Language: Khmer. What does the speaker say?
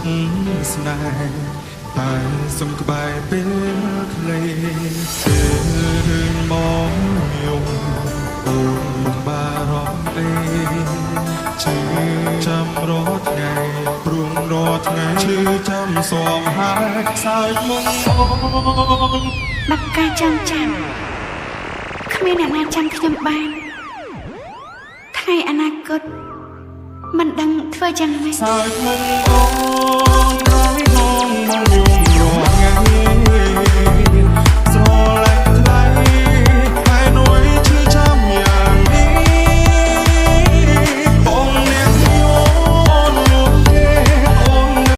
ស្នេហ៍តែសុំក្បែរពេលខ្លីពេលមកយំអូនបារម្ភទេជឿចាំរត់ថ្ងៃព្រមរត់ថ្ងៃជឿចាំសងហើយខ្សែមុំអូនបាក់កាចាំគ្មានអ្នកណាចាំខ្ញុំបានថ្ងៃអនាគតមិនដឹងធ្វើយ៉ាងម៉េចខ្សែមុំអូន